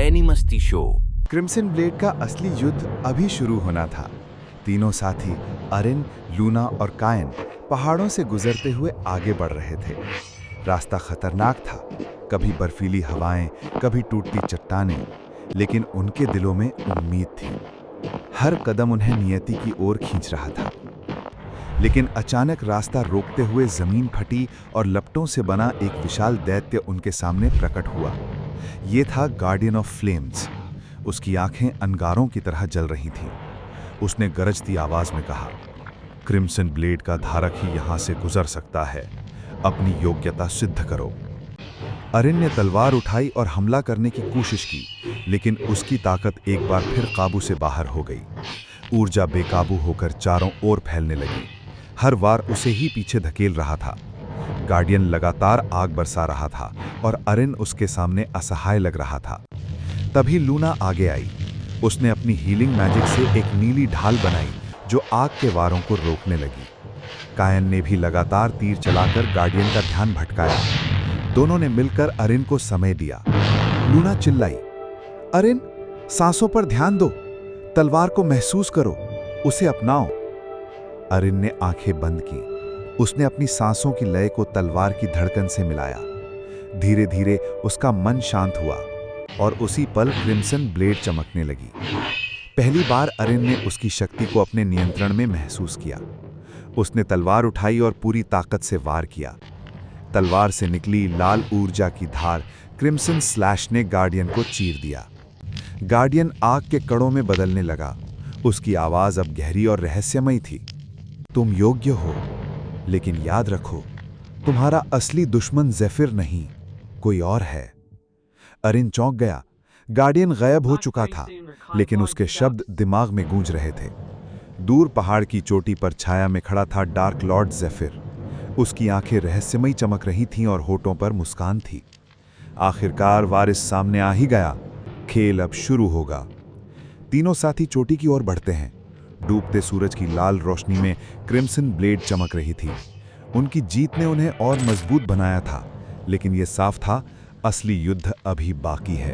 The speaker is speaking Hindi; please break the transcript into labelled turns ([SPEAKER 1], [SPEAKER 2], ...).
[SPEAKER 1] एनिमस्ती शो।
[SPEAKER 2] क्रिम्सन ब्लेड का असली युद्ध अभी शुरू होना था। तीनों साथी अरिन, लूना और कायन पहाड़ों से गुजरते हुए आगे बढ़ रहे थे। रास्ता खतरनाक था, कभी बर्फीली हवाएं, कभी टूटती चट्टानें, लेकिन उनके दिलों में उम्मीद थी। हर कदम उन्हें नियति की ओर खींच रहा था। लेकिन अचानक रास्ता रोकते हुए जमीन फटी और लपटों से बना एक विशाल दैत्य उनके सामने प्रकट हुआ। ये था गार्डियन ऑफ फ्लेम्स। उसकी आंखें अंगारों की तरह जल रही थीं। उसने गरजती आवाज में कहा, क्रिम्सन ब्लेड का धारक ही यहां से गुजर सकता है। अपनी योग्यता सिद्ध करो। अरिन ने तलवार उठाई और हमला करने की कोशिश की, लेकिन उसकी ताकत एक बार फिर काबू से बाहर हो गई। ऊर्जा बेकाबू होकर चारों ओर फैलने लगी। हर वार उसे ही पीछे धकेल रहा था। गार्डियन लगातार आग बरसा रहा था और अरिन उसके सामने असहाय लग रहा था। तभी लूना आगे आई। उसने अपनी हीलिंग मैजिक से एक नीली ढाल बनाई जो आग के वारों को रोकने लगी। कायन ने भी लगातार तीर चलाकर गार्डियन का ध्यान भटकाया। दोनों ने मिलकर अरिन को समय दिया। लूना चिल्लाई, अरिन, सांसों पर ध्यान दो, तलवार को महसूस करो, उसे अपनाओ। अरिन ने आंखें बंद की। उसने अपनी सांसों की लय को तलवार की धड़कन से मिलाया। धीरे धीरे उसका मन शांत हुआ और उसी पल क्रिम्सन ब्लेड चमकने लगी। पहली बार अरिन ने उसकी शक्ति को अपने नियंत्रण में महसूस किया। उसने तलवार उठाई और पूरी ताकत से वार किया। तलवार से निकली लाल ऊर्जा की धार क्रिम्सन स्लैश ने गार्डियन को चीर दिया। गार्डियन आग के कणों में बदलने लगा। उसकी आवाज अब गहरी और रहस्यमयी थी। तुम योग्य हो, लेकिन याद रखो, तुम्हारा असली दुश्मन ज़ेफिर नहीं, कोई और है। अरिन चौंक गया। गार्डियन गायब हो चुका था, लेकिन उसके शब्द दिमाग में गूंज रहे थे। दूर पहाड़ की चोटी पर छाया में खड़ा था डार्क लॉर्ड ज़ेफिर। उसकी आंखें रहस्यमयी चमक रही थीं और होठों पर मुस्कान थी। आखिरकार वारिस सामने आ ही गया। खेल अब शुरू होगा। तीनों साथी चोटी की ओर बढ़ते हैं। डूबते सूरज की लाल रोशनी में क्रिम्सन ब्लेड चमक रही थी। उनकी जीत ने उन्हें और मजबूत बनाया था, लेकिन यह साफ था, असली युद्ध अभी बाकी है।